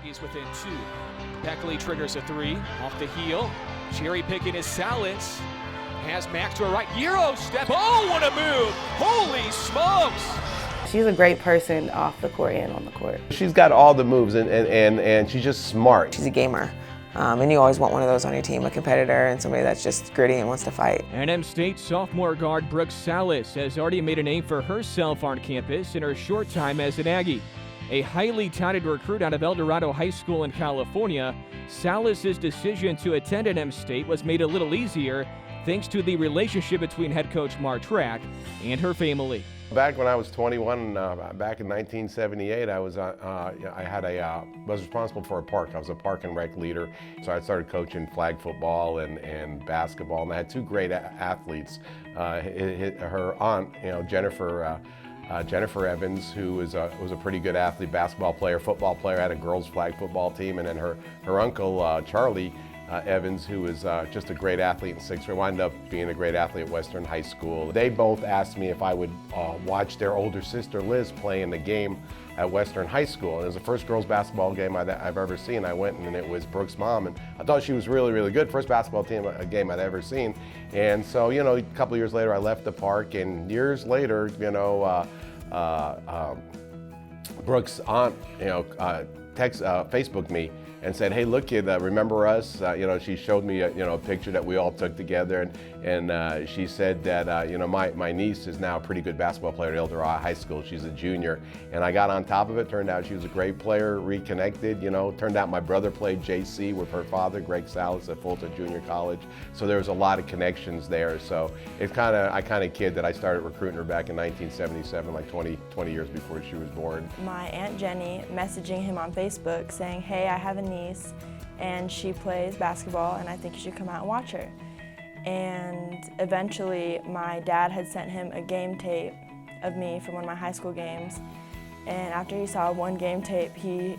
Aggies within 2. Beckley triggers a 3 off the heel. Cherry picking his Salas. Has Max to her right. Euro step. Oh, what a move! Holy smokes! She's a great person off the court and on the court. She's got all the moves and she's just smart. She's a gamer. And you always want one of those on your team, a competitor and somebody that's just gritty and wants to fight. NM State sophomore guard Brooke Salas has already made a name for herself on campus in her short time as an Aggie. A highly touted recruit out of El Dorado High School in California, Salas' decision to attend NM State was made a little easier thanks to the relationship between head coach Mark Track and her family. Back when I was 21, back in 1978, I was responsible for a park. I was a park and rec leader. So I started coaching flag football and basketball, and I had 2 great athletes. Her aunt, Jennifer Evans, who was a pretty good athlete, basketball player, football player, had a girls flag football team, and then her uncle Charlie Evans, who was just a great athlete in 6th grade, wound up being a great athlete at Western High School. They both asked me if I would watch their older sister Liz play in the game at Western High School. And it was the first girls basketball game I've ever seen. I went and it was Brooke's mom, and I thought she was really, really good. First basketball game I'd ever seen. And so, a couple of years later, I left the park, and years later, Brooke's aunt, Facebooked me and said, "Hey, look, kid, remember us?" She showed me a picture that we all took together, and she said that my niece is now a pretty good basketball player at El Dorado High School. She's a junior, and I got on top of it. Turned out she was a great player. Reconnected. Turned out my brother played JC with her father, Greg Salas, at Fulton Junior College. So there was a lot of connections there. So it's I kind of kid that I started recruiting her back in 1977, like 20 years before she was born. My Aunt Jenny messaging him on Facebook saying, "Hey, I have a niece and she plays basketball and I think you should come out and watch her." And eventually my dad had sent him a game tape of me from one of my high school games, and after he saw one game tape, he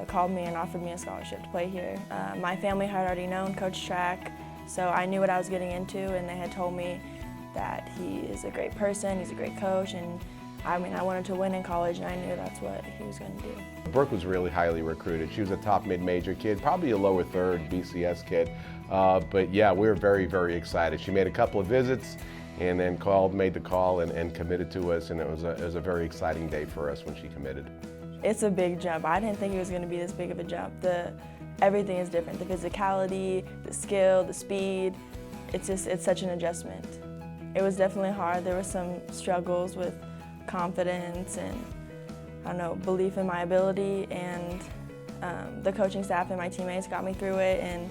called me and offered me a scholarship to play here. My family had already known Coach Track, so I knew what I was getting into, and they had told me that he is a great person, he's a great coach, and I wanted to win in college, and I knew that's what he was going to do. Brooke was really highly recruited. She was a top mid-major kid, probably a lower third BCS kid. But yeah, we were very, very excited. She made a couple of visits and then made the call and committed to us, and it was a very exciting day for us when she committed. It's a big jump. I didn't think it was going to be this big of a jump. Everything is different. The physicality, the skill, the speed. It's such an adjustment. It was definitely hard. There were some struggles with confidence and belief in my ability, and the coaching staff and my teammates got me through it, and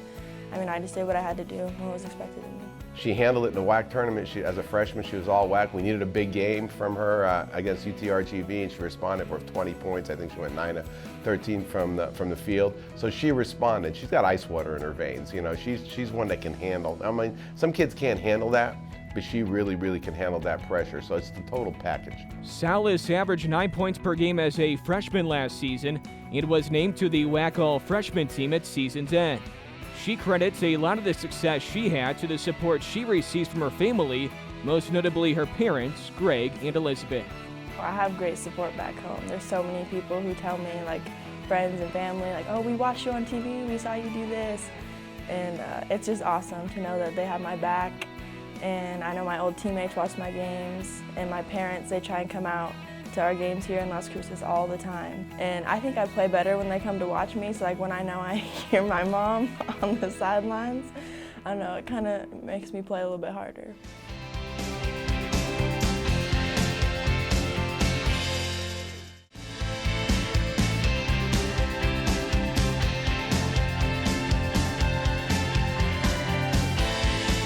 I just did what I had to do and what was expected of me. She handled it in the WAC tournament. As a freshman, she was all WAC. We needed a big game from her against UTRGV, and she responded for 20 points. I think she went 9 of 13 from the field. So she responded. She's got ice water in her veins. She's one that can handle. Some kids can't handle that, but she really, really can handle that pressure. So it's the total package. Salas averaged 9 points per game as a freshman last season and was named to the WAC All-Freshman team at season's end. She credits a lot of the success she had to the support she receives from her family, most notably her parents, Greg and Elizabeth. I have great support back home. There's so many people who tell me, like friends and family, like, "Oh, we watched you on TV, we saw you do this." And it's just awesome to know that they have my back. And I know my old teammates watch my games, and my parents, they try and come out to our games here in Las Cruces all the time. And I think I play better when they come to watch me, so like when I know I hear my mom on the sidelines, I don't know, it kind of makes me play a little bit harder.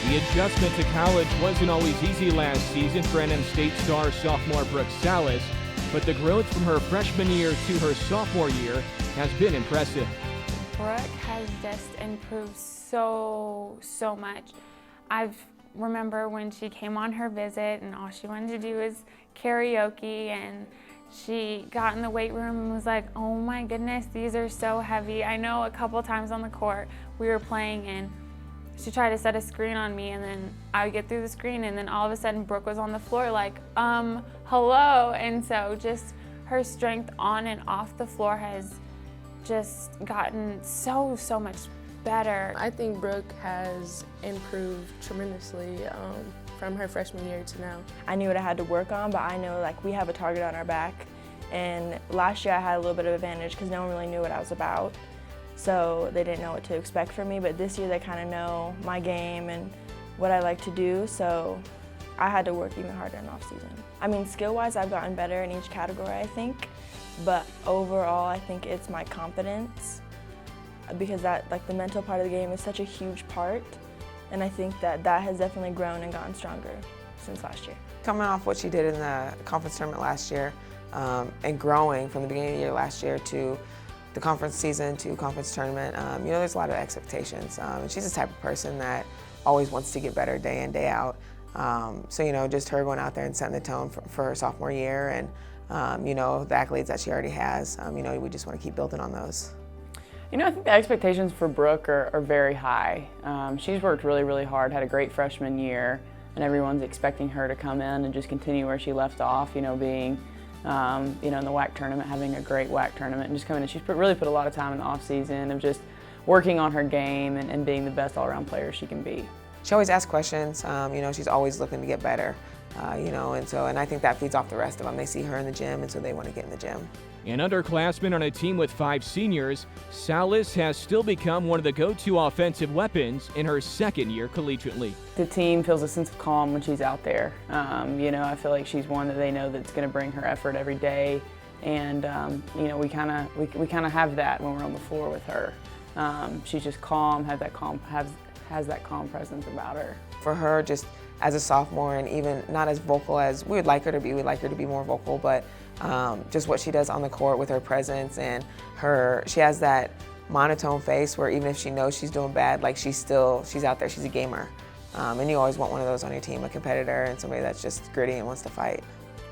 The adjustment to college wasn't always easy last season for NM State star sophomore Brooke Salas, but the growth from her freshman year to her sophomore year has been impressive. Brooke has just improved so much. I remember when she came on her visit and all she wanted to do was karaoke, and she got in the weight room and was like, "Oh my goodness, these are so heavy." I know a couple times on the court we were playing and she tried to set a screen on me, and then I would get through the screen, and then all of a sudden Brooke was on the floor like, hello. And so just her strength on and off the floor has just gotten so much better. I think Brooke has improved tremendously from her freshman year to now. I knew what I had to work on, but I know like we have a target on our back. And last year I had a little bit of advantage because no one really knew what I was about. So they didn't know what to expect from me, but this year they kind of know my game and what I like to do, so I had to work even harder in off season. I mean, skill-wise, I've gotten better in each category, I think, but overall, I think it's my confidence because that, like, the mental part of the game is such a huge part, and I think that has definitely grown and gotten stronger since last year. Coming off what she did in the conference tournament last year, and growing from the beginning of the year last year to the conference season to conference tournament, you know, there's a lot of expectations. And she's the type of person that always wants to get better day in, day out. So, you know, just her going out there and setting the tone for her sophomore year and, you know, the accolades that she already has, you know, we just want to keep building on those. You know, I think the expectations for Brooke are very high. She's worked really hard, had a great freshman year, and everyone's expecting her to come in and just continue where she left off, you know, being you know, in the WAC tournament, having a great WAC tournament, and just coming in. She's really put a lot of time in the off season of just working on her game and being the best all-around player she can be. She always asks questions. You know, she's always looking to get better. You know, and I think that feeds off the rest of them. They see her in the gym, and so they want to get in the gym. An underclassman on a team with 5 seniors, Salas has still become one of the go-to offensive weapons in her second year collegiately. The team feels a sense of calm when she's out there. You know, I feel like she's one that they know that's going to bring her effort every day, and you know, we kind of have that when we're on the floor with her. She's just calm, has that calm presence about her. For her, just as a sophomore, and even not as vocal as we would like her to be, we'd like her to be more vocal, but just what she does on the court with her presence and she has that monotone face where even if she knows she's doing bad, like she's out there, she's a gamer. And you always want one of those on your team, a competitor and somebody that's just gritty and wants to fight.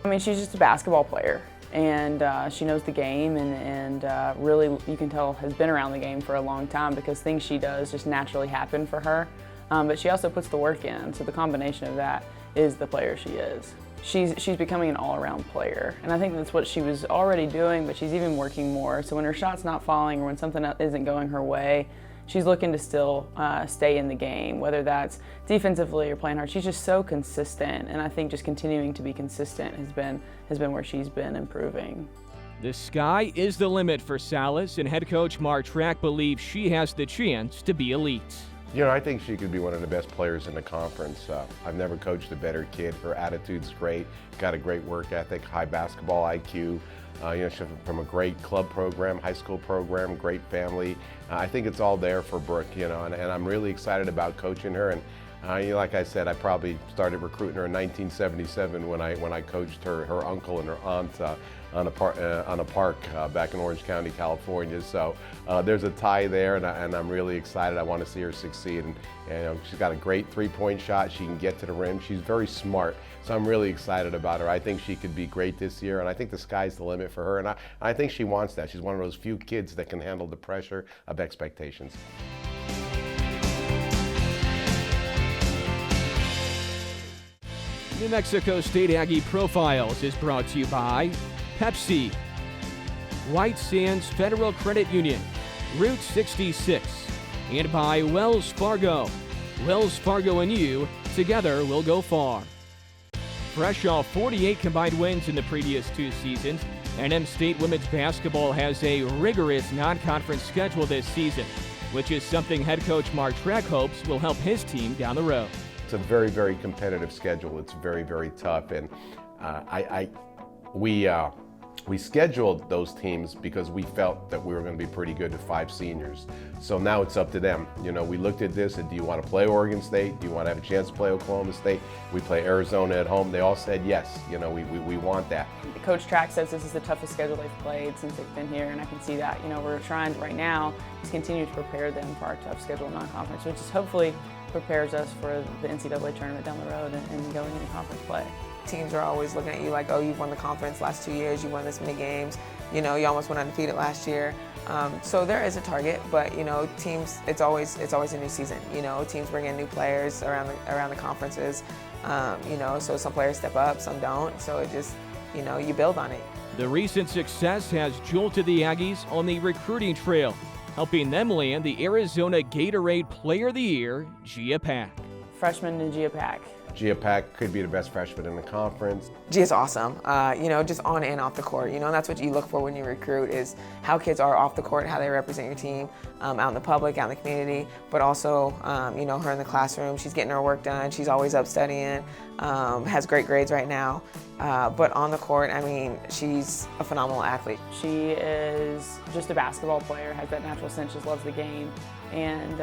I mean, she's just a basketball player, and she knows the game, and really, you can tell, has been around the game for a long time because things she does just naturally happen for her. But she also puts the work in, so the combination of that is the player she is. She's becoming an all-around player, and I think that's what she was already doing, but she's even working more. So when her shot's not falling or when something isn't going her way, she's looking to still stay in the game, whether that's defensively or playing hard. She's just so consistent, and I think just continuing to be consistent has been where she's been improving. The sky is the limit for Salas, and head coach Mark Track believes she has the chance to be elite. You know, I think she could be one of the best players in the conference. I've never coached a better kid. Her attitude's great, got a great work ethic, high basketball IQ. You know, she's from a great club program, high school program, great family. I think it's all there for Brooke, you know, and I'm really excited about coaching her. And you know, like I said, I probably started recruiting her in 1977 when I coached her uncle and her aunt on a park back in Orange County, California. So there's a tie there, and I'm really excited. I want to see her succeed. And you know, she's got a great three-point shot. She can get to the rim. She's very smart. So I'm really excited about her. I think she could be great this year, and I think the sky's the limit for her. And I think she wants that. She's one of those few kids that can handle the pressure of expectations. New Mexico State Aggie Profiles is brought to you by Pepsi, White Sands Federal Credit Union, Route 66, and by Wells Fargo. Wells Fargo and you, together we'll go far. Fresh off 48 combined wins in the previous 2 seasons, NM State women's basketball has a rigorous non-conference schedule this season, which is something head coach Mark Track hopes will help his team down the road. It's a very competitive schedule. It's very tough, and we scheduled those teams because we felt that we were going to be pretty good with 5 seniors. So now it's up to them. You know, we looked at this and do you want to play Oregon State? Do you want to have a chance to play Oklahoma State? We play Arizona at home. They all said yes. You know, we want that. Coach Track says this is the toughest schedule they've played since they've been here, and I can see that. You know, we're trying right now to continue to prepare them for our tough schedule non-conference, which is hopefully prepares us for the NCAA tournament down the road and going into conference play. Teams are always looking at you like, oh, you've won the conference last 2 years, you won this many games, you know, you almost went undefeated last year. So there is a target, but you know, teams, it's always a new season. You know, teams bring in new players around the conferences. You know, so some players step up, some don't. So it just, you build on it. The recent success has jolted the Aggies on the recruiting trail, helping them land the Arizona Gatorade Player of the Year, Gia Pack. Freshman Gia Pack. Gia Pack could be the best freshman in the conference. Gia's awesome, just on and off the court. And that's what you look for when you recruit, is how kids are off the court, how they represent your team out in the public, out in the community, but also, her in the classroom. She's getting her work done. She's always up studying, has great grades right now. But on the court, she's a phenomenal athlete. She is just a basketball player, has that natural sense, just loves the game, and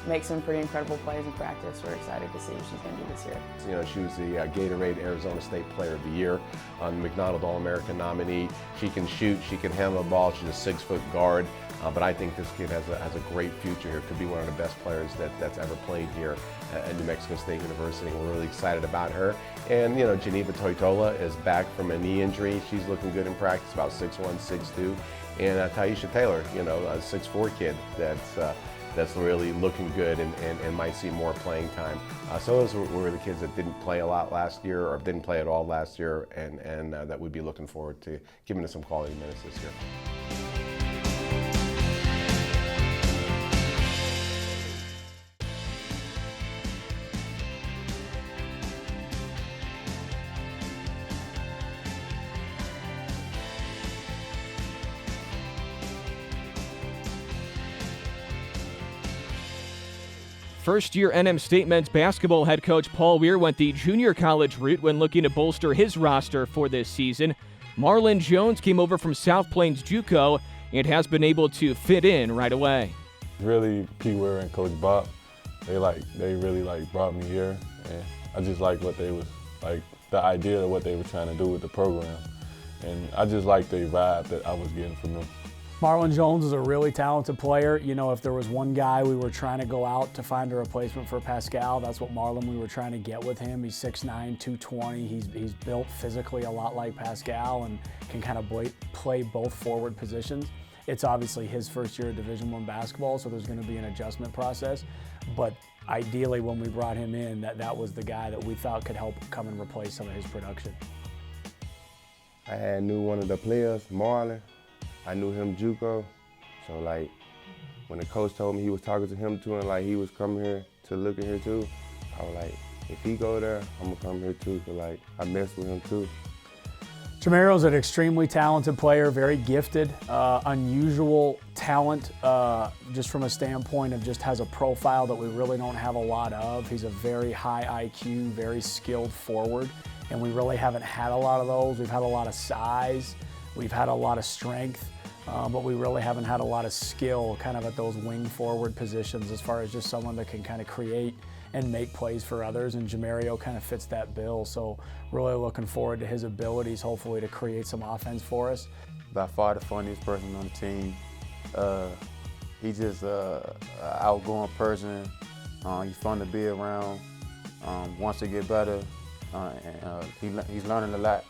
makes some pretty incredible plays in practice. We're excited to see what she's going to do this year. She was the Gatorade Arizona State Player of the Year, the McDonald All-American nominee. She can shoot, she can handle the ball, she's a 6-foot guard. But I think this kid has a great future here. Could be one of the best players that's ever played here at New Mexico State University. We're really excited about her. And Geneva Toitola is back from a knee injury. She's looking good in practice, about 6'1", 6'2". And Taisha Taylor, a 6'4" kid that's really looking good and might see more playing time. So those were the kids that didn't play a lot last year or didn't play at all last year, and that we'd be looking forward to giving us some quality minutes this year. First-year NM State men's basketball head coach Paul Weir went the junior college route when looking to bolster his roster for this season. Marlon Jones came over from South Plains JUCO and has been able to fit in right away. Really, P. Weir and Coach Bob, they really brought me here, and I just like what they was the idea of what they were trying to do with the program, and I just like the vibe that I was getting from them. Marlon Jones is a really talented player. If there was one guy we were trying to go out to find a replacement for Pascal, that's what Marlon we were trying to get with him. He's 6'9", 220. He's built physically a lot like Pascal and can kind of play both forward positions. It's obviously his first year of Division I basketball, so there's going to be an adjustment process. But ideally, when we brought him in, that was the guy that we thought could help come and replace some of his production. I knew one of the players, Marlon. I knew him JUCO, so when the coach told me he was talking to him too and he was coming here to look in here too, I was like, if he go there, I'm gonna come here too, because I mess with him too. Jamario's an extremely talented player, very gifted, unusual talent, just from a standpoint of just has a profile that we really don't have a lot of. He's a very high IQ, very skilled forward, and we really haven't had a lot of those. We've had a lot of size, we've had a lot of strength, but we really haven't had a lot of skill kind of at those wing forward positions as far as just someone that can kind of create and make plays for others, and Jamario kind of fits that bill. So really looking forward to his abilities, hopefully to create some offense for us. By far the funniest person on the team. He's just an outgoing person. He's fun to be around, wants to get better, and he's learning a lot,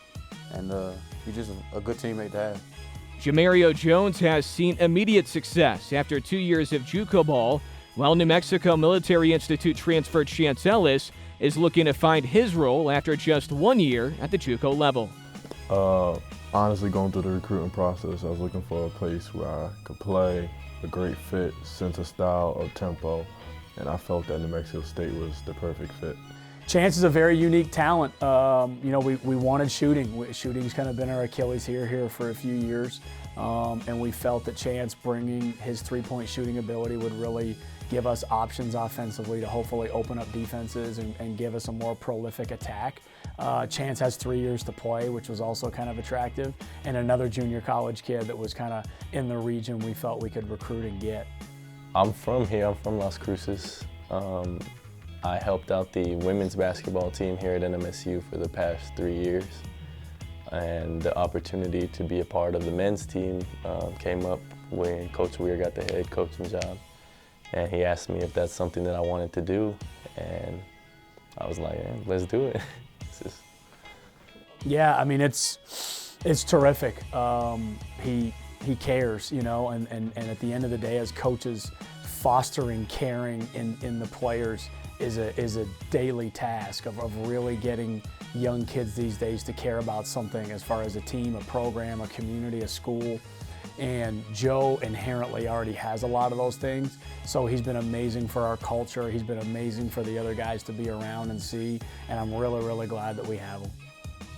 and he's just a good teammate to have. Jamario Jones has seen immediate success after 2 years of JUCO ball, while New Mexico Military Institute transfer Chance Ellis is looking to find his role after just 1 year at the JUCO level. Honestly, going through the recruiting process, I was looking for a place where I could play, a great fit, sense of style, of tempo, and I felt that New Mexico State was the perfect fit. Chance is a very unique talent. We wanted shooting. Shooting's kind of been our Achilles here for a few years, and we felt that Chance bringing his three-point shooting ability would really give us options offensively to hopefully open up defenses and give us a more prolific attack. Chance has 3 years to play, which was also kind of attractive, and another junior college kid that was kind of in the region we felt we could recruit and get. I'm from here, I'm from Las Cruces. I helped out the women's basketball team here at NMSU for the past 3 years. And the opportunity to be a part of the men's team came up when Coach Weir got the head coaching job. And he asked me if that's something that I wanted to do. And I was like, yeah, let's do it. Yeah, I mean, it's terrific. He cares, and at the end of the day, as coaches fostering caring in the players is a daily task of really getting young kids these days to care about something as far as a team, a program, a community, a school. And Joe inherently already has a lot of those things, so he's been amazing for our culture. He's been amazing for the other guys to be around and see, and I'm really, really glad that we have him.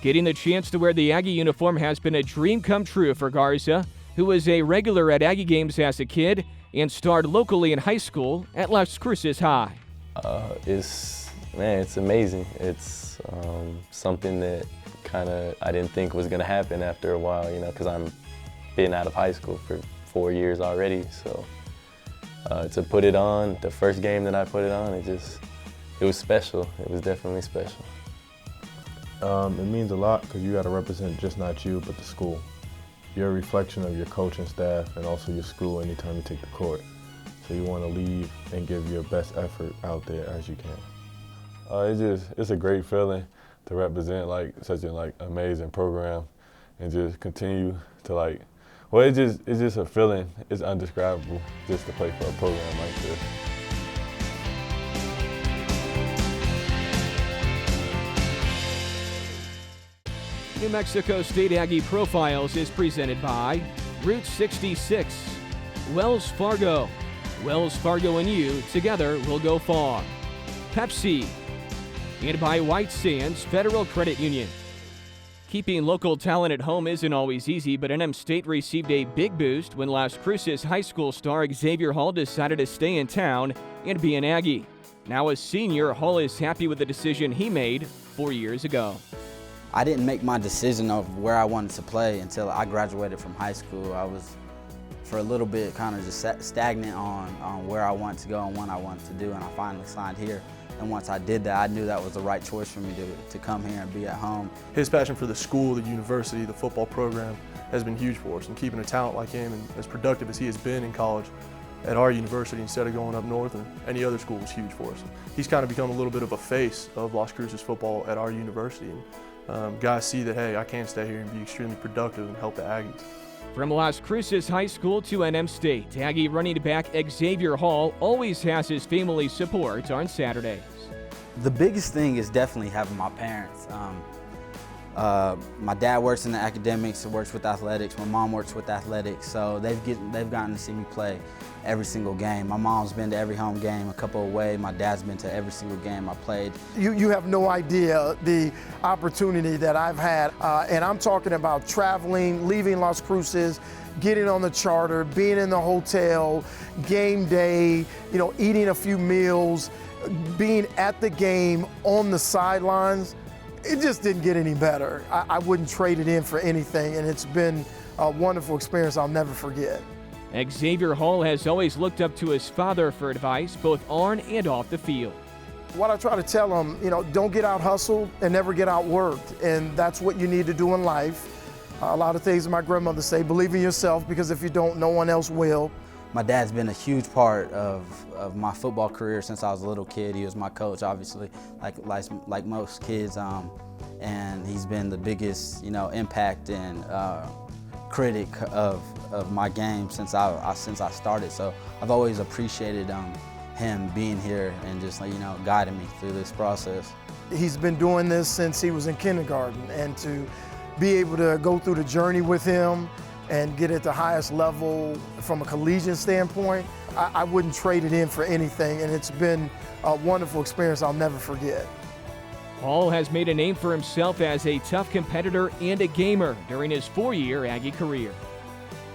Getting the chance to wear the Aggie uniform has been a dream come true for Garza, who was a regular at Aggie games as a kid and starred locally in high school at Las Cruces High. It's amazing. It's something that I didn't think was going to happen after a while, because I'm been out of high school for 4 years already. So to put it on, the first game that I put it on, it was special. It was definitely special. It means a lot because you got to represent just not you, but the school. You're a reflection of your coaching staff and also your school anytime you take the court. So you want to leave and give your best effort out there as you can. It's a great feeling to represent such an amazing program and just continue to it's just a feeling. It's indescribable just to play for a program like this. New Mexico State Aggie Profiles is presented by Route 66, Wells Fargo. Wells Fargo and you, together will go far. Pepsi, and by White Sands Federal Credit Union. Keeping local talent at home isn't always easy, but NM State received a big boost when Las Cruces High School star Xavier Hall decided to stay in town and be an Aggie. Now a senior, Hall is happy with the decision he made 4 years ago. I didn't make my decision of where I wanted to play until I graduated from high school. I was, for a little bit, kind of just stagnant on where I wanted to go and what I wanted to do, and I finally signed here. And once I did that, I knew that was the right choice for me to come here and be at home. His passion for the school, the university, the football program has been huge for us, and keeping a talent like him and as productive as he has been in college at our university instead of going up north or any other school was huge for us. He's kind of become a little bit of a face of Las Cruces football at our university. And guys see that, hey, I can stay here and be extremely productive and help the Aggies. From Las Cruces High School to NM State, Aggie running back Xavier Hall always has his family support on Saturdays. The biggest thing is definitely having my parents. My dad works in the academics, works with athletics. My mom works with athletics, so they've gotten to see me play every single game. My mom's been to every home game, a couple away. My dad's been to every single game I played. You have no idea the opportunity that I've had, and I'm talking about traveling, leaving Las Cruces, getting on the charter, being in the hotel, game day, eating a few meals, being at the game on the sidelines. It just didn't get any better. I wouldn't trade it in for anything, and it's been a wonderful experience I'll never forget. Xavier Hall has always looked up to his father for advice, both on and off the field. What I try to tell him, don't get out hustled and never get out worked, and that's what you need to do in life. A lot of things my grandmother say, believe in yourself, because if you don't, no one else will. My dad's been a huge part of my football career since I was a little kid. He was my coach, obviously, like most kids, and he's been the biggest, impact and critic of my game since I started. So I've always appreciated him being here and just guiding me through this process. He's been doing this since he was in kindergarten, and to be able to go through the journey with him and get at the highest level from a collegiate standpoint, I wouldn't trade it in for anything, and it's been a wonderful experience I'll never forget. Hall has made a name for himself as a tough competitor and a gamer during his 4-year Aggie career.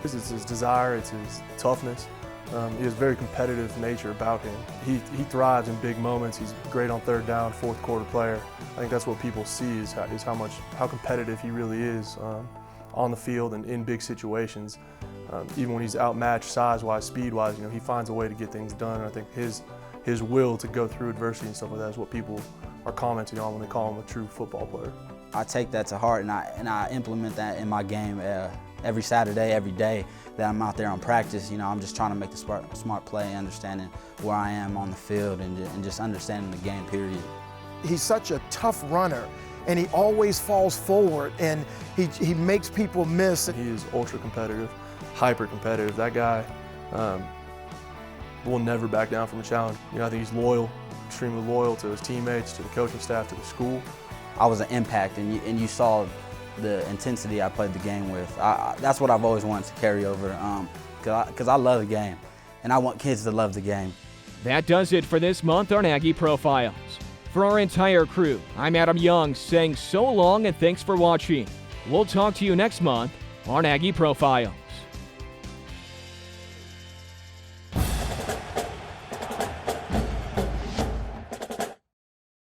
It's his desire, it's his toughness. He has a very competitive nature about him. He thrives in big moments. He's great on third down, fourth quarter player. I think that's what people see is how competitive he really is on the field and in big situations. Even when he's outmatched size-wise, speed-wise, he finds a way to get things done. And I think his will to go through adversity and stuff like that is what people are commenting on when they call him a true football player. I take that to heart, and I implement that in my game every Saturday, every day that I'm out there on practice. I'm just trying to make the smart play, understanding where I am on the field and just understanding the game, period. He's such a tough runner, and he always falls forward, and he makes people miss. He is ultra competitive, hyper competitive. That guy, will never back down from a challenge. You know, I think he's loyal, extremely loyal to his teammates, to the coaching staff, to the school. I was an impact, and you saw the intensity I played the game with. That's what I've always wanted to carry over, because I love the game, and I want kids to love the game. That does it for this month on Aggie Profiles. For our entire crew, I'm Adam Young saying so long and thanks for watching. We'll talk to you next month on Aggie Profiles.